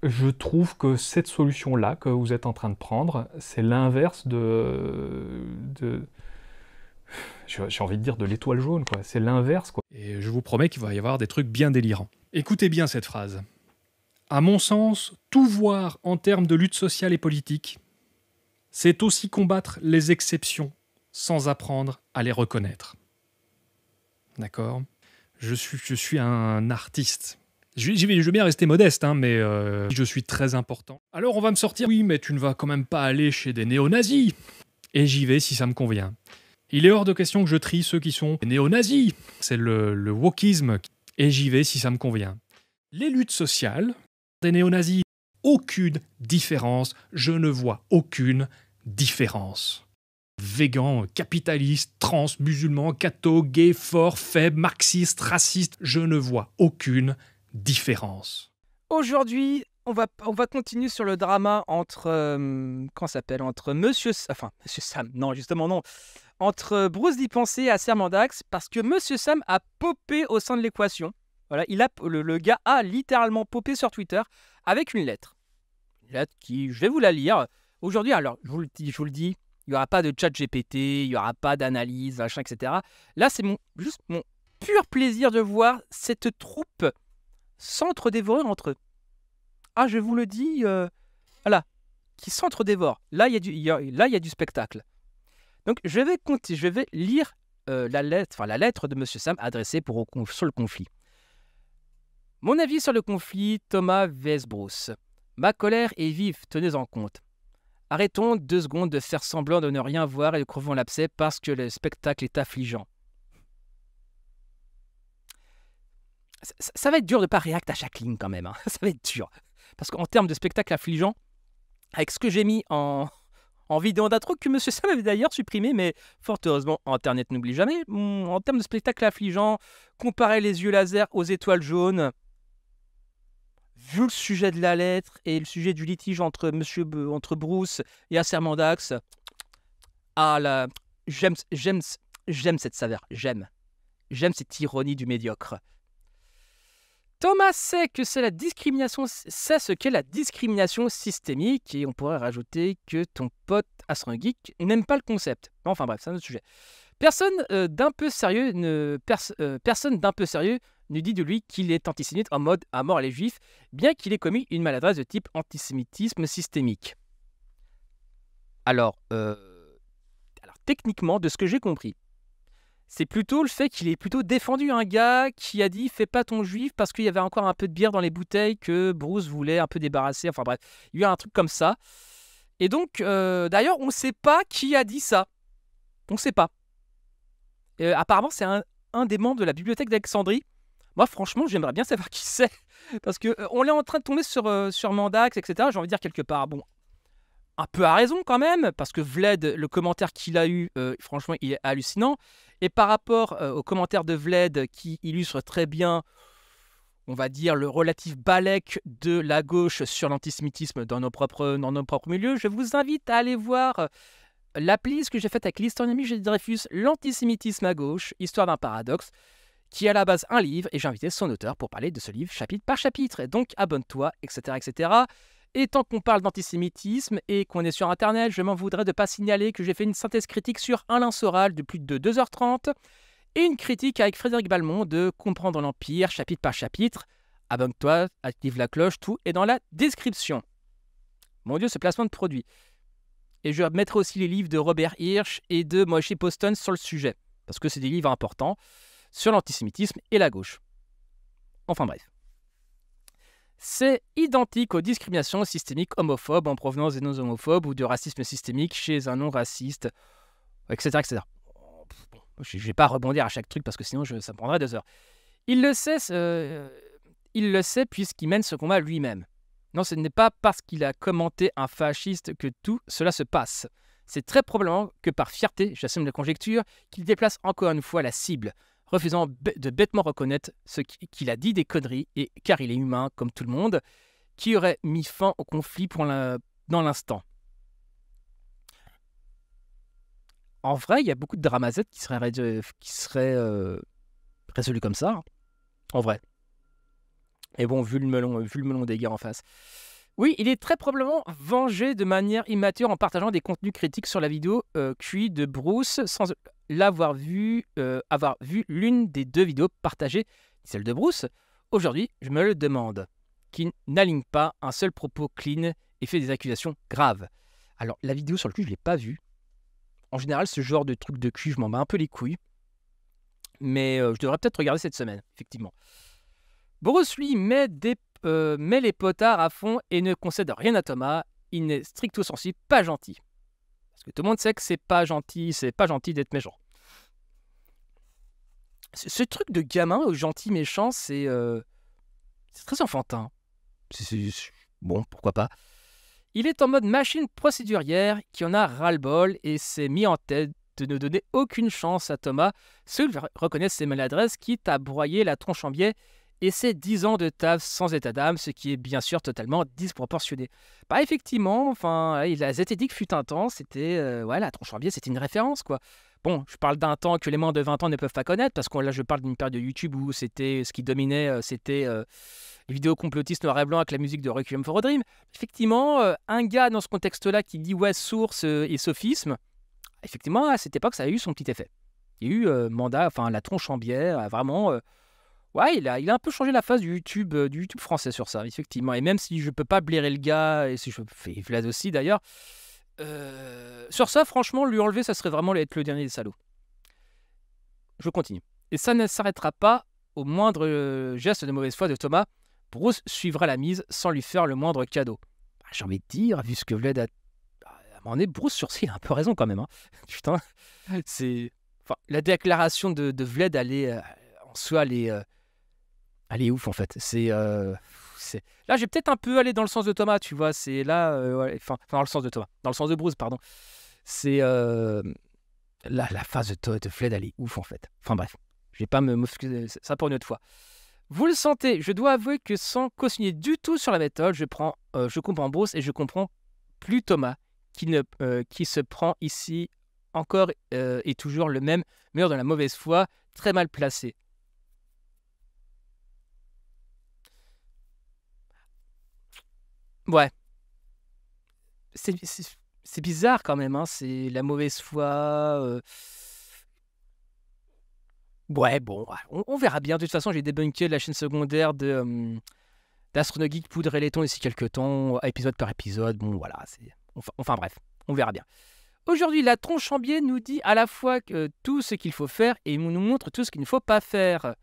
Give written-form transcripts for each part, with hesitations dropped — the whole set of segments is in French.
je trouve que cette solution-là que vous êtes en train de prendre, c'est l'inverse j'ai envie de dire de l'étoile jaune, quoi. C'est l'inverse, quoi. Et je vous promets qu'il va y avoir des trucs bien délirants. Écoutez bien cette phrase. À mon sens, tout voir en termes de lutte sociale et politique, c'est aussi combattre les exceptions sans apprendre à les reconnaître. D'accord ? Je suis un artiste. Je vais bien rester modeste, hein, mais je suis très important. Alors on va me sortir, oui, mais tu ne vas quand même pas aller chez des néo-nazis. Et j'y vais si ça me convient. Il est hors de question que je trie ceux qui sont néo-nazis. C'est le wokisme. Et j'y vais si ça me convient. Les luttes sociales, des néo-nazis, aucune différence. Je ne vois aucune différence. Végan, capitaliste, trans, musulman, catho, gay, fort, faible, marxiste, raciste, je ne vois aucune différence. Aujourd'hui, on va continuer sur le drama entre entre Monsieur Sam, non justement non, entre Bruce Dipensé et Acer Mandax, parce que Monsieur Sam a popé au sein de l'équation. Voilà, le gars a littéralement popé sur Twitter avec une lettre. Une lettre qui, je vais vous la lire. Aujourd'hui, alors, je vous le dis, il n'y aura pas de chat GPT, il n'y aura pas d'analyse, machin, etc. Là, c'est juste mon pur plaisir de voir cette troupe s'entre-dévorer entre eux. Ah, je vous le dis, voilà, qui s'entre-dévorent. Là, il y a du spectacle. Donc, je vais lire la lettre de Monsieur Sam adressée sur le conflit. Mon avis sur le conflit, Thomas vs Bruce. Ma colère est vive, tenez-en compte. Arrêtons 2 secondes de faire semblant de ne rien voir et de crevons l'abcès parce que le spectacle est affligeant. Ça va être dur de ne pas react à chaque ligne quand même. Hein. Ça va être dur. Parce qu'en termes de spectacle affligeant, avec ce que j'ai mis en vidéo d'intro, que Monsieur Sam avait d'ailleurs supprimé, mais fort heureusement, Internet n'oublie jamais. En termes de spectacle affligeant, comparer les yeux laser aux étoiles jaunes, vu le sujet de la lettre et le sujet du litige entre Bruce et Acer Mandax, j'aime cette saveur, j'aime cette ironie du médiocre. Thomas sait ce qu'est la discrimination systémique, et on pourrait rajouter que ton pote Astron Geek n'aime pas le concept. Enfin bref, c'est un autre sujet. Personne d'un peu sérieux ne dit de lui qu'il est antisémite en mode à mort les juifs, bien qu'il ait commis une maladresse de type antisémitisme systémique. Alors techniquement, de ce que j'ai compris, c'est plutôt le fait qu'il ait plutôt défendu un gars qui a dit « fais pas ton juif » parce qu'il y avait encore un peu de bière dans les bouteilles que Bruce voulait un peu débarrasser. Enfin bref, il y a eu un truc comme ça. Et donc, d'ailleurs, on ne sait pas qui a dit ça. On ne sait pas. Apparemment, c'est un des membres de la bibliothèque d'Alexandrie. Moi, franchement, j'aimerais bien savoir qui c'est. Parce qu'on est en train de tomber sur Mandax, etc. J'ai envie de dire quelque part, bon, un peu à raison quand même, parce que Vled, le commentaire qu'il a eu, franchement, il est hallucinant. Et par rapport au commentaire de Vled, qui illustre très bien, on va dire, le relatif balèque de la gauche sur l'antisémitisme dans nos propres milieux, je vous invite à aller voir l'appli que j'ai faite avec l'historien Michel Dreyfus, L'antisémitisme à gauche, histoire d'un paradoxe, qui est à la base un livre, et j'ai invité son auteur pour parler de ce livre chapitre par chapitre. Et donc, abonne-toi, etc., etc. Et tant qu'on parle d'antisémitisme et qu'on est sur Internet, je m'en voudrais de ne pas signaler que j'ai fait une synthèse critique sur Alain Soral de plus de 2h30 et une critique avec Frédéric Balmont de Comprendre l'Empire, chapitre par chapitre. Abonne-toi, active la cloche, tout est dans la description. Mon Dieu, ce placement de produit. Et je mettrai aussi les livres de Robert Hirsch et de Moshe Poston sur le sujet, parce que c'est des livres importants sur l'antisémitisme et la gauche. Enfin bref. C'est identique aux discriminations systémiques homophobes en provenance des non-homophobes ou de racisme systémique chez un non-raciste, etc. etc. Bon, je ne vais pas rebondir à chaque truc parce que sinon ça me prendrait 2 heures. Il le sait puisqu'il mène ce combat lui-même. Non, ce n'est pas parce qu'il a commenté un fasciste que tout cela se passe. C'est très probablement que par fierté, j'assume la conjecture, qu'il déplace encore une fois la cible, refusant de bêtement reconnaître ce qu'il a dit des conneries, et car il est humain comme tout le monde, qui aurait mis fin au conflit dans l'instant. En vrai, il y a beaucoup de dramazettes qui seraient résolus comme ça, en vrai. Et bon, vu le melon des gars en face. Oui, il est très probablement vengé de manière immature en partageant des contenus critiques sur la vidéo QI de Bruce sans avoir vu l'une des 2 vidéos partagées, celle de Bruce. Aujourd'hui, je me le demande, qui n'aligne pas un seul propos clean et fait des accusations graves. Alors, la vidéo sur le cul, je ne l'ai pas vue. En général, ce genre de truc de cul, je m'en bats un peu les couilles. Mais je devrais peut-être regarder cette semaine, effectivement. Bruce, lui, met les potards à fond et ne concède rien à Thomas. Il n'est stricto sensu pas gentil. Parce que tout le monde sait que c'est pas gentil d'être méchant. Ce truc de gamin gentil méchant, c'est très enfantin. Bon, pourquoi pas. Il est en mode machine procédurière qui en a ras-le-bol et s'est mis en tête de ne donner aucune chance à Thomas, seul reconnaît ses maladresses, quitte à broyer la tronche en biais et ses 10 ans de taf sans état d'âme, ce qui est bien sûr totalement disproportionné. Bah effectivement, enfin, la zététique fut un temps, c'était, la tronche en biais, c'était une référence, quoi. Bon, je parle d'un temps que les moins de 20 ans ne peuvent pas connaître, parce que là, je parle d'une période de YouTube où c'était ce qui dominait, c'était les vidéos complotistes noir et blanc avec la musique de Requiem for a Dream. Effectivement, un gars dans ce contexte-là qui dit ouais, source et sophisme, effectivement, à cette époque, ça a eu son petit effet. Il y a eu la tronche en biais, vraiment. Ouais, il a un peu changé la face du YouTube français sur ça, effectivement. Et même si je peux pas blairer le gars, et si je fais Vlad aussi d'ailleurs, sur ça, franchement, lui enlever, ça serait vraiment être le dernier des salauds. Je continue. Et ça ne s'arrêtera pas au moindre geste de mauvaise foi de Thomas. Bruce suivra la mise sans lui faire le moindre cadeau. J'ai envie de dire, vu ce que Vlad a... À un moment donné, Bruce sur ça, il a un peu raison quand même. Hein. Putain, c'est... Enfin, la déclaration de Vlad, en soi, elle est ouf, en fait. Là, j'ai peut-être un peu allé dans le sens de Thomas, tu vois. C'est là... dans le sens de Thomas. Dans le sens de Bruce, pardon. C'est... la phase de Vlad, elle est ouf, en fait. Enfin, bref. Je vais pas m'excuser ça pour une autre fois. Vous le sentez, je dois avouer que sans cautionner du tout sur la méthode, je comprends Bruce et je comprends plus Thomas, qui se prend ici encore et toujours le même, meilleur dans la mauvaise foi, très mal placé. Ouais. C'est bizarre quand même, hein. C'est la mauvaise foi. Ouais, bon, on verra bien. De toute façon, j'ai débunké la chaîne secondaire d'Astronogeek Poudre et Laiton ici quelques temps, épisode par épisode. Bon, voilà. Enfin bref, on verra bien. Aujourd'hui, la tronche en biais nous dit à la fois tout ce qu'il faut faire et nous montre tout ce qu'il ne faut pas faire.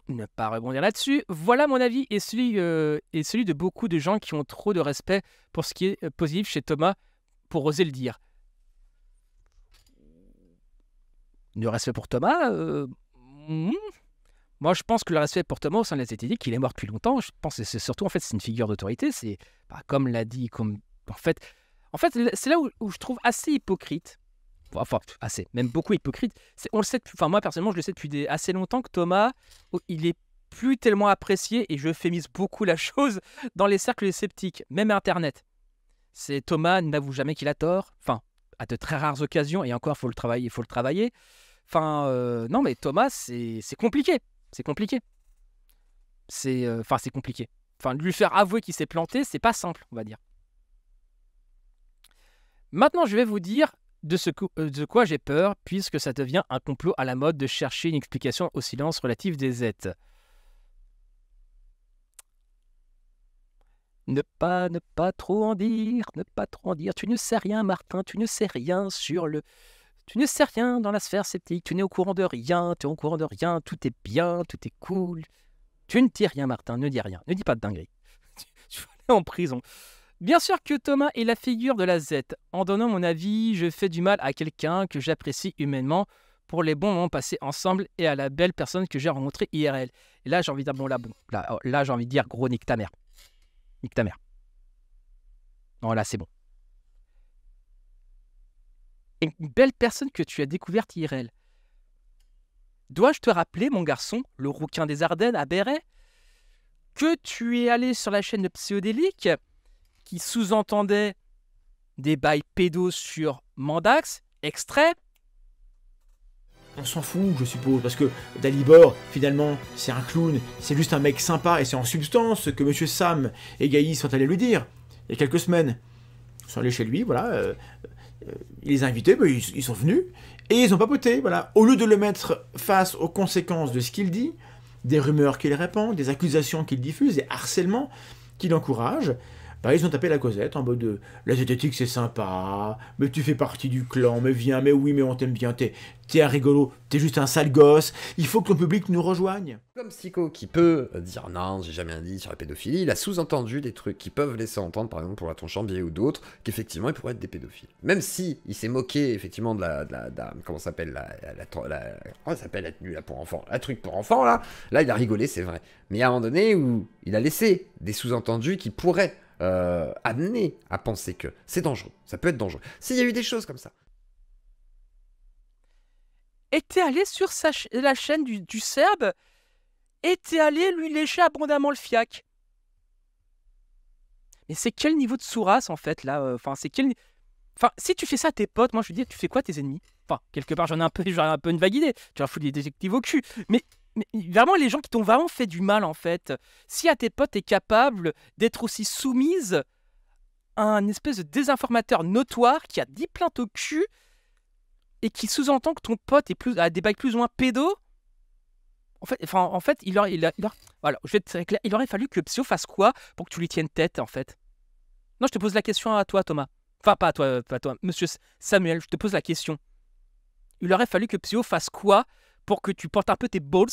Ne pas rebondir là-dessus. Voilà mon avis et celui de beaucoup de gens qui ont trop de respect pour ce qui est positif chez Thomas, pour oser le dire. Le respect pour Thomas, moi je pense que le respect pour Thomas au sein de la zététique, il est mort depuis longtemps. Je pense que c'est surtout, en fait, c'est une figure d'autorité. C'est comme l'a dit, en fait c'est là où je trouve assez hypocrite. Enfin, assez, même beaucoup hypocrite. On le sait, moi personnellement, je le sais depuis assez longtemps que Thomas, il est plus tellement apprécié, et je fémise beaucoup la chose, dans les cercles sceptiques, même Internet. C'est Thomas n'avoue jamais qu'il a tort, enfin, à de très rares occasions, et encore, il faut le travailler. Enfin, non, mais Thomas, c'est compliqué. C'est compliqué. C'est compliqué. Enfin, lui faire avouer qu'il s'est planté, c'est pas simple, on va dire. Maintenant, je vais vous dire de quoi j'ai peur, puisque ça devient un complot à la mode de chercher une explication au silence relatif des Z. Ne pas trop en dire, ne pas trop en dire. Tu ne sais rien, Martin, tu ne sais rien Tu ne sais rien dans la sphère sceptique, tu n'es au courant de rien, tu es au courant de rien, tout est bien, tout est cool. Tu ne dis rien, Martin, ne dis rien, ne dis pas de dinguerie. Tu vas aller en prison. Bien sûr que Thomas est la figure de la Z. En donnant mon avis, je fais du mal à quelqu'un que j'apprécie humainement pour les bons moments passés ensemble et à la belle personne que j'ai rencontrée IRL. Et là, j'ai envie de dire, là, j'ai envie de dire, gros, nique ta mère. Nique ta mère. Non, là, c'est bon. Et une belle personne que tu as découverte IRL. Dois-je te rappeler, mon garçon, le rouquin des Ardennes à Béret, que tu es allé sur la chaîne de Pseudélique qui sous-entendait des bails pédos sur Mandax, extrait. on s'en fout, je suppose, parce que Dalibor, finalement, c'est un clown, c'est juste un mec sympa, et c'est en substance ce que Monsieur Sam et Gaïs sont allés lui dire, il y a quelques semaines. Ils sont allés chez lui, voilà, il les a invités, ben, ils sont venus, et ils ont papoté, voilà. Au lieu de le mettre face aux conséquences de ce qu'il dit, des rumeurs qu'il répand, des accusations qu'il diffuse, des harcèlements qu'il encourage, bah, ils ont tapé la causette en mode de la zététique c'est sympa, mais tu fais partie du clan, mais viens, mais oui, mais on t'aime bien, t'es un rigolo, t'es juste un sale gosse, il faut que ton public nous rejoigne. Comme Psycho qui peut dire non, j'ai jamais rien dit sur la pédophilie, il a sous-entendu des trucs qui peuvent laisser entendre, par exemple pour la Tonchambier ou d'autres, qu'effectivement ils pourraient être des pédophiles. Même si il s'est moqué effectivement de la comment ça s'appelle comment ça s'appelle la tenue là pour enfants, la truc pour enfants là il a rigolé c'est vrai. Mais à un moment donné où il a laissé des sous-entendus qui pourraient amener à penser que c'est dangereux, ça peut être dangereux. S'il y a eu des choses comme ça. Et t'es allé sur la chaîne du Serbe et t'es allé lui lécher abondamment le fiac. Mais c'est quel niveau de sourasse en fait là Enfin, c'est quel. Enfin, si tu fais ça à tes potes, moi je veux dire, tu fais quoi tes ennemis? Enfin, quelque part, j'en ai un peu une vague idée. Tu vas foutre des détectives au cul. Mais vraiment, les gens qui t'ont vraiment fait du mal en fait. Si à tes potes t'es capable d'être aussi soumise à un espèce de désinformateur notoire qui a 10 plaintes au cul et qui sous-entend que ton pote a des bails plus ou moins pédos, en fait, voilà, je vais être très clair, il aurait fallu que Psyo fasse quoi pour que tu lui tiennes tête, en fait? Non, je te pose la question à toi, Thomas. Enfin, pas à toi, monsieur Samuel, je te pose la question. Il aurait fallu que Psyo fasse quoi pour que tu portes un peu tes balls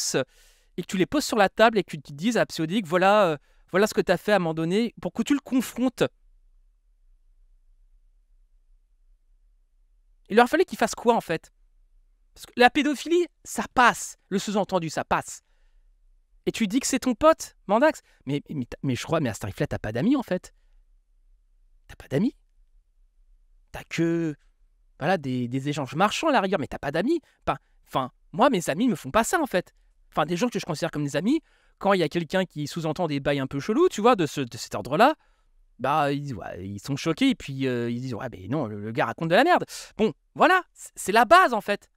et que tu les poses sur la table et que tu te dises à Psyodic, voilà ce que tu as fait à un moment donné, pour que tu le confrontes. Il aurait fallu qu'il fasse quoi, en fait? Parce que la pédophilie, ça passe. Le sous-entendu, ça passe. Et tu dis que c'est ton pote, Mandax. Mais je crois, mais à ce tarif-là, t'as pas d'amis, en fait. T'as pas d'amis. T'as que voilà, des échanges marchands, à la rigueur, mais t'as pas d'amis. Enfin, moi, mes amis me font pas ça, en fait. Enfin, des gens que je considère comme des amis, quand il y a quelqu'un qui sous-entend des bails un peu chelous, tu vois, de cet ordre-là, bah, ils sont choqués, et puis ils disent, ouais, mais non, le gars raconte de la merde. Bon, voilà, c'est la base, en fait.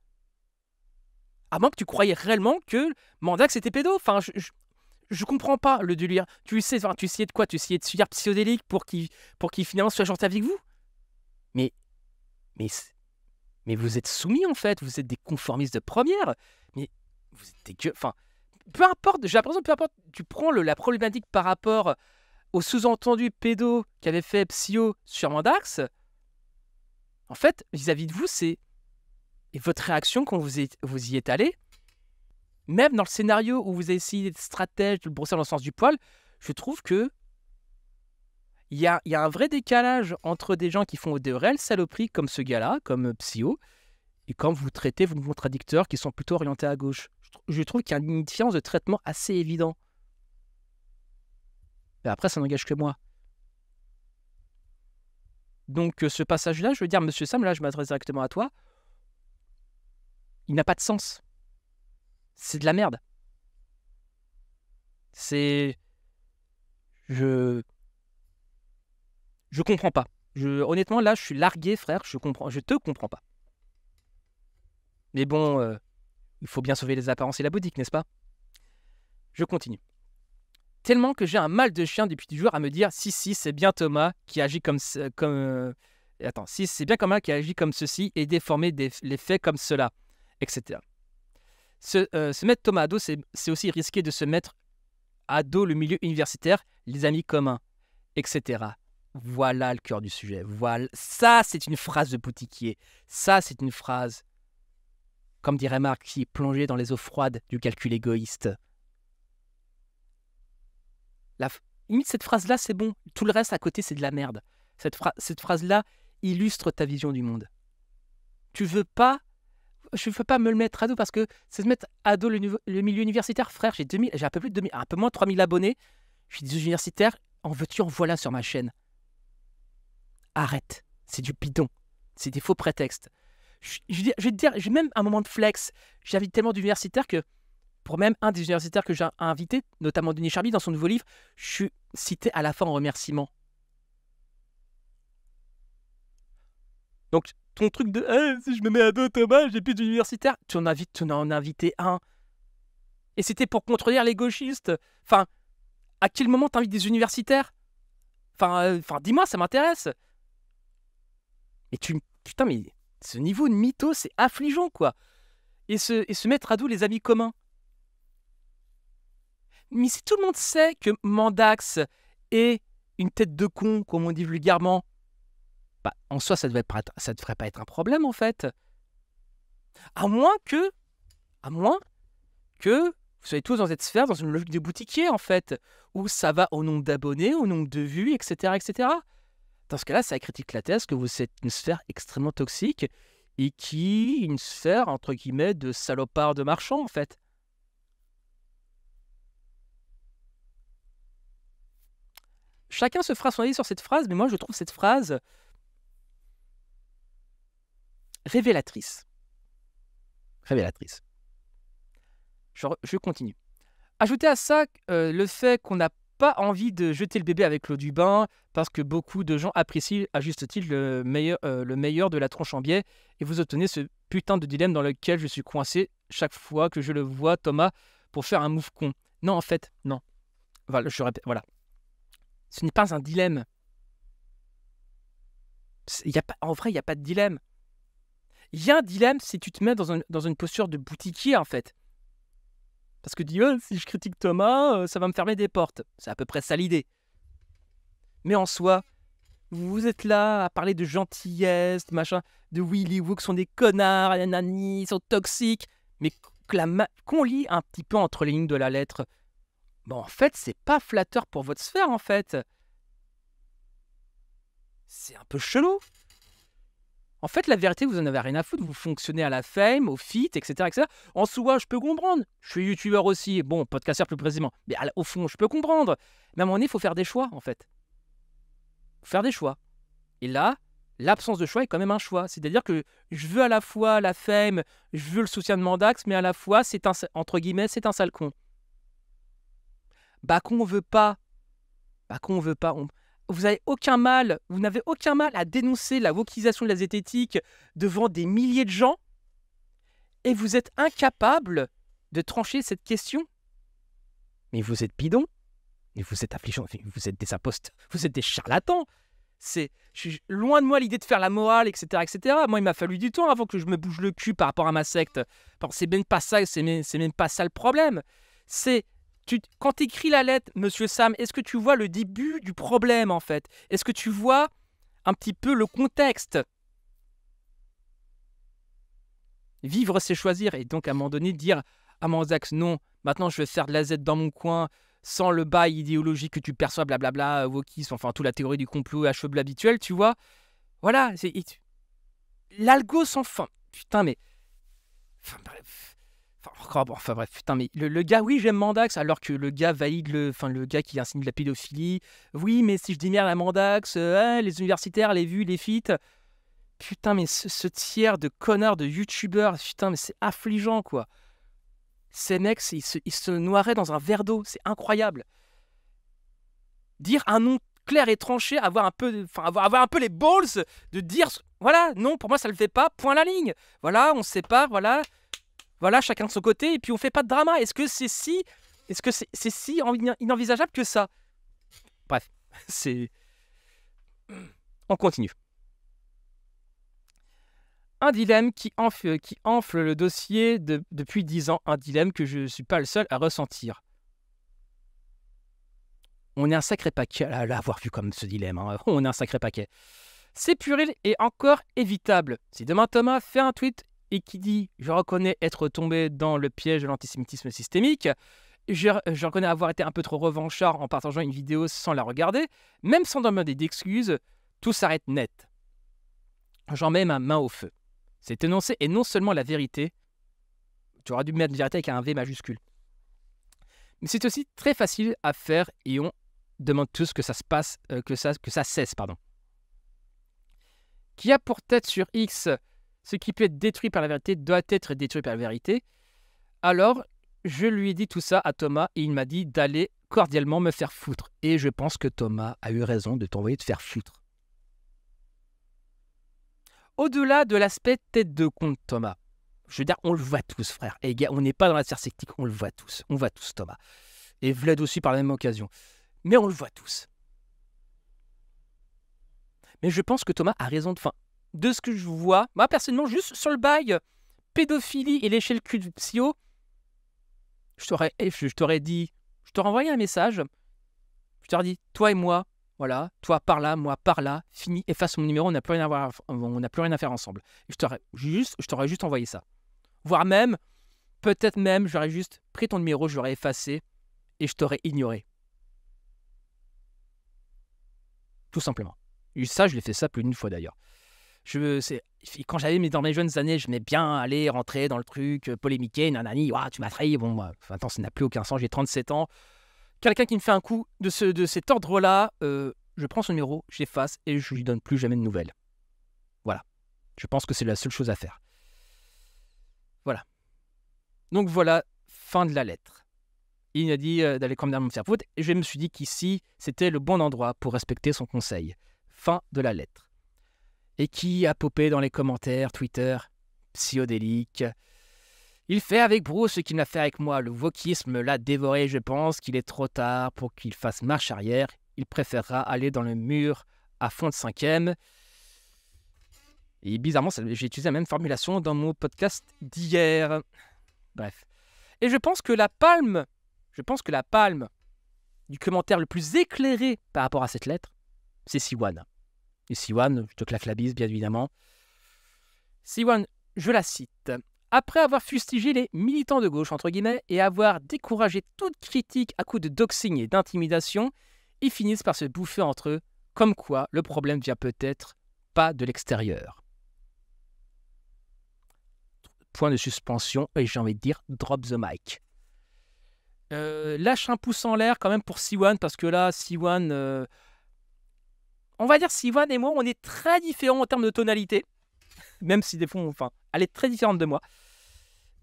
À moins que tu croyais réellement que Mandax était pédo. Enfin, je comprends pas le délire. Tu sais, enfin, tu essayais de quoi? Tu essayais de suivre Psychodélique pour qu'il finalement soit gentil avec vous? Mais vous êtes soumis, en fait. Vous êtes des conformistes de première. Mais vous êtes dégueu. Enfin, peu importe, j'ai l'impression que peu importe, tu prends la problématique par rapport au sous-entendu pédo qu'avait fait Psyo sur Mandax. En fait, vis-à-vis de vous, c'est. Et votre réaction quand vous y êtes allé, même dans le scénario où vous avez essayé d'être stratège, de le brosser dans le sens du poil, je trouve que il y a un vrai décalage entre des gens qui font de réelles saloperies comme ce gars-là, comme Psyo, et quand vous traitez vos contradicteurs qui sont plutôt orientés à gauche. Je trouve qu'il y a une différence de traitement assez évident. Mais après, ça n'engage que moi. Donc ce passage-là, je veux dire, Monsieur Sam, là je m'adresse directement à toi, il n'a pas de sens. C'est de la merde. Je comprends pas. Honnêtement, là, je suis largué, frère. Je te comprends pas. Mais bon, il faut bien sauver les apparences et la boutique, n'est-ce pas? Je continue. Tellement que j'ai un mal de chien depuis du jour à me dire si, c'est bien Thomas qui agit si, c'est bien Thomas qui agit comme ceci et déformer les faits comme cela, etc. Se mettre Thomas à dos, c'est aussi risquer de se mettre à dos le milieu universitaire, les amis communs, etc. Voilà le cœur du sujet. Voilà. Ça, c'est une phrase de boutiquier. Ça, c'est une phrase, comme dirait Marx, qui est plongée dans les eaux froides du calcul égoïste. Limite, cette phrase-là, c'est bon. Tout le reste à côté, c'est de la merde. Cette phrase-là illustre ta vision du monde. Je veux pas me le mettre à dos parce que c'est se mettre à dos le milieu universitaire. Frère, j'ai un peu plus de 2000, un peu moins de 3000 abonnés. Je suis des universitaires. En veux-tu, en voilà sur ma chaîne. Arrête. C'est du bidon. C'est des faux prétextes. Je vais te dire, j'ai même un moment de flex. J'invite tellement d'universitaires que, pour même un des universitaires que j'ai invité, notamment Denis Charby, dans son nouveau livre, je suis cité à la fin en remerciement. Donc, ton truc de si je me mets à dos, Thomas, j'ai plus d'universitaire, tu en as invité un. Et c'était pour contredire les gauchistes. Enfin, à quel moment t'invites des universitaires? Enfin, dis-moi, ça m'intéresse. Et putain, mais ce niveau de mytho, c'est affligeant, quoi. Et se mettre à dos les amis communs. Mais si tout le monde sait que Mandax est une tête de con, comme on dit vulgairement, bah, en soi, ça devrait pas être un problème, en fait. À moins que vous soyez tous dans cette sphère, dans une logique de boutiquier, en fait, où ça va au nombre d'abonnés, au nombre de vues, etc., etc. Dans ce cas-là, ça critique la thèse que vous êtes une sphère extrêmement toxique et une sphère, entre guillemets, de salopards de marchands, en fait. Chacun se fera son avis sur cette phrase, mais moi, je trouve cette phrase révélatrice. Révélatrice. Je continue. Ajoutez à ça le fait qu'on n'a pas envie de jeter le bébé avec l'eau du bain parce que beaucoup de gens apprécient à juste titre le meilleur de la tronche en biais et vous obtenez ce putain de dilemme dans lequel je suis coincé chaque fois que je le vois, Thomas, pour faire un move con. Non, en fait, non. Voilà, je répète, voilà. Ce n'est pas un dilemme. En vrai, il n'y a pas de dilemme. Il y a un dilemme si tu te mets dans une posture de boutiquier, en fait. Parce que tu dis, si je critique Thomas, ça va me fermer des portes. C'est à peu près ça l'idée. Mais en soi, vous êtes là à parler de gentillesse, de machin, de Willy Wook sont des connards, nanani, ils sont toxiques. Mais qu'on lit un petit peu entre les lignes de la lettre, bon, en fait, c'est pas flatteur pour votre sphère, en fait. C'est un peu chelou. En fait, la vérité, vous en avez rien à foutre. Vous fonctionnez à la fame, au fit, etc., etc. En soi, je peux comprendre. Je suis youtubeur aussi. Bon, podcasteur plus précisément. Mais au fond, je peux comprendre. Mais à un moment donné, il faut faire des choix, en fait. Il faut faire des choix. Et là, l'absence de choix est quand même un choix. C'est-à-dire que je veux à la fois la fame, je veux le soutien de Mandax, mais à la fois, entre guillemets, c'est un sale con. Bah, qu'on veut pas. Vous n'avez aucun mal à dénoncer la wokisation de la zététique devant des milliers de gens et vous êtes incapable de trancher cette question. Mais vous êtes bidon, mais vous êtes affligeant, vous êtes des impostes, vous êtes des charlatans. Loin de moi l'idée de faire la morale, etc., etc. Moi, il m'a fallu du temps avant que je me bouge le cul par rapport à ma secte. C'est même pas ça, c'est même pas ça le problème. Quand tu écris la lettre, Monsieur Sam, est-ce que tu vois le début du problème, en fait? Est-ce que tu vois un petit peu le contexte? Vivre, c'est choisir. Et donc, à un moment donné, dire à Mandax, non, maintenant, je vais faire de la Z dans mon coin, sans le bail idéologique que tu perçois, blablabla, wokisme, enfin, toute la théorie du complot à cheveux habituel, tu vois? Voilà. L'algo sans fin. Putain, mais... Enfin, bref... Enfin bref, putain, mais le gars, oui, j'aime Mandax, alors que le gars valide le gars qui insigne de la pédophilie. Oui, mais si je dis merde à Mandax, les universitaires, les vues, les feats. Putain, mais ce tiers de connards de youtubeurs, putain, mais c'est affligeant, quoi. Ces mecs, ils se noieraient dans un verre d'eau, c'est incroyable. Dire un nom clair et tranché, avoir un peu les balls de dire, voilà, non, pour moi, ça le fait pas, point à la ligne. Voilà, on se sépare, voilà. Voilà, chacun de son côté, et puis on fait pas de drama. Est-ce que c'est si inenvisageable que ça? Bref, on continue. Un dilemme qui enfle le dossier depuis 10 ans. Un dilemme que je ne suis pas le seul à ressentir. On est un sacré paquet à l'avoir vu comme ce dilemme. Hein. On est un sacré paquet. C'est puéril et encore évitable. Si demain Thomas fait un tweet et qui dit « Je reconnais être tombé dans le piège de l'antisémitisme systémique. Je reconnais avoir été un peu trop revanchard en partageant une vidéo sans la regarder. Même sans demander d'excuses, tout s'arrête net. J'en mets ma main au feu. Cet énoncé est non seulement la vérité, tu auras dû mettre vérité avec un V majuscule, mais c'est aussi très facile à faire et on demande tous que ça se passe, que ça cesse, pardon. Qui a pour tête sur X... Ce qui peut être détruit par la vérité doit être détruit par la vérité. Alors, je lui ai dit tout ça à Thomas et il m'a dit d'aller cordialement me faire foutre. Et je pense que Thomas a eu raison de t'envoyer te faire foutre. au-delà de l'aspect tête de con de Thomas, je veux dire, on le voit tous, frère. Et gars, on n'est pas dans la sphère sectique, on le voit tous. On voit tous Thomas. Et Vlad aussi par la même occasion. Mais on le voit tous. Mais je pense que Thomas a raison de fin. De ce que je vois, moi personnellement, juste sur le bail, pédophilie et lécher le cul du psycho, je t'aurais dit, je t'aurais envoyé un message, je t'aurais dit, toi et moi, voilà, toi par là, moi par là, fini, efface mon numéro, on n'a plus rien à faire ensemble. Et je t'aurais juste envoyé ça. Voire même, peut-être même, j'aurais juste pris ton numéro, je l'aurais effacé et je t'aurais ignoré. Tout simplement. Et ça, je l'ai fait ça plus d'une fois d'ailleurs. Quand j'avais dans mes jeunes années, je m'aimais bien aller rentrer dans le truc, polémiquer, nanani, tu m'as trahi, bon, attends, ça n'a plus aucun sens, j'ai 37 ans. Quelqu'un qui me fait un coup de cet ordre-là, je prends son numéro, j'efface et je lui donne plus jamais de nouvelles. Voilà. Je pense que c'est la seule chose à faire. Voilà. Donc voilà, fin de la lettre. Il m'a dit d'aller quand même me faire foutre et je me suis dit qu'ici, c'était le bon endroit pour respecter son conseil. Fin de la lettre. Et qui a popé dans les commentaires Twitter, psychodélique. Il fait avec Bruce ce qu'il m'a fait avec moi. Le wokisme l'a dévoré, je pense qu'il est trop tard pour qu'il fasse marche arrière. Il préférera aller dans le mur à fond de 5e. Et bizarrement, j'ai utilisé la même formulation dans mon podcast d'hier. Bref. Et je pense que la palme du commentaire le plus éclairé par rapport à cette lettre, c'est Siwan. Et Siwan, je te claque la bise, bien évidemment. Siwan, je la cite. Après avoir fustigé les militants de gauche, entre guillemets, et avoir découragé toute critique à coups de doxing et d'intimidation, ils finissent par se bouffer entre eux, comme quoi le problème vient peut-être pas de l'extérieur. Point de suspension, et j'ai envie de dire, drop the mic. Lâche un pouce en l'air quand même pour Siwan, parce que là, Siwan... On va dire Siwan et moi, on est très différents en termes de tonalité. Même si des fois, elle est très différente de moi.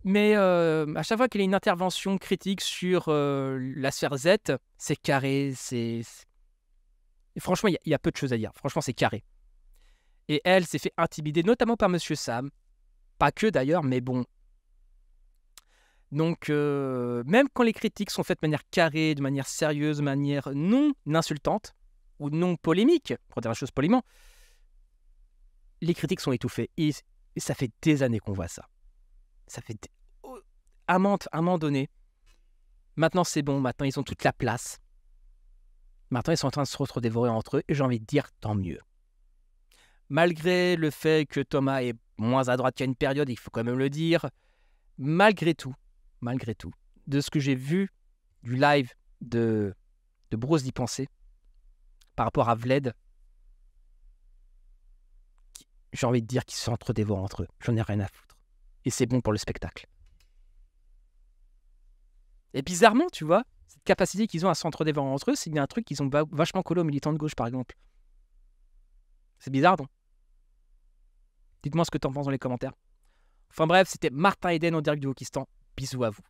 Mais à chaque fois qu'il y a une intervention critique sur la sphère Z, c'est carré, Et franchement, il y a peu de choses à dire. Franchement, c'est carré. Et elle s'est fait intimider, notamment par Monsieur Sam. Pas que d'ailleurs, mais bon. Donc, même quand les critiques sont faites de manière carrée, de manière sérieuse, de manière non insultante, ou non polémique, pour dire la chose poliment, les critiques sont étouffées. Et ça fait des années qu'on voit ça. Ça fait à un moment donné. Maintenant, c'est bon. Maintenant, ils ont toute la place. Maintenant, ils sont en train de se retrouver entre eux. Et j'ai envie de dire, tant mieux. Malgré le fait que Thomas est moins à droite qu'à une période, il faut quand même le dire, malgré tout, de ce que j'ai vu du live de Bruce d'y penser, par rapport à Vlad, j'ai envie de dire qu'ils se s'entre-dévorent entre eux. J'en ai rien à foutre. Et c'est bon pour le spectacle. Et bizarrement, tu vois, cette capacité qu'ils ont à s'entre-dévorer entre eux, c'est bien un truc qu'ils ont vachement collé aux militants de gauche, par exemple. C'est bizarre, non? Dites-moi ce que t'en penses dans les commentaires. Enfin bref, c'était Martin Eden en direct du Wokistan. Bisous à vous.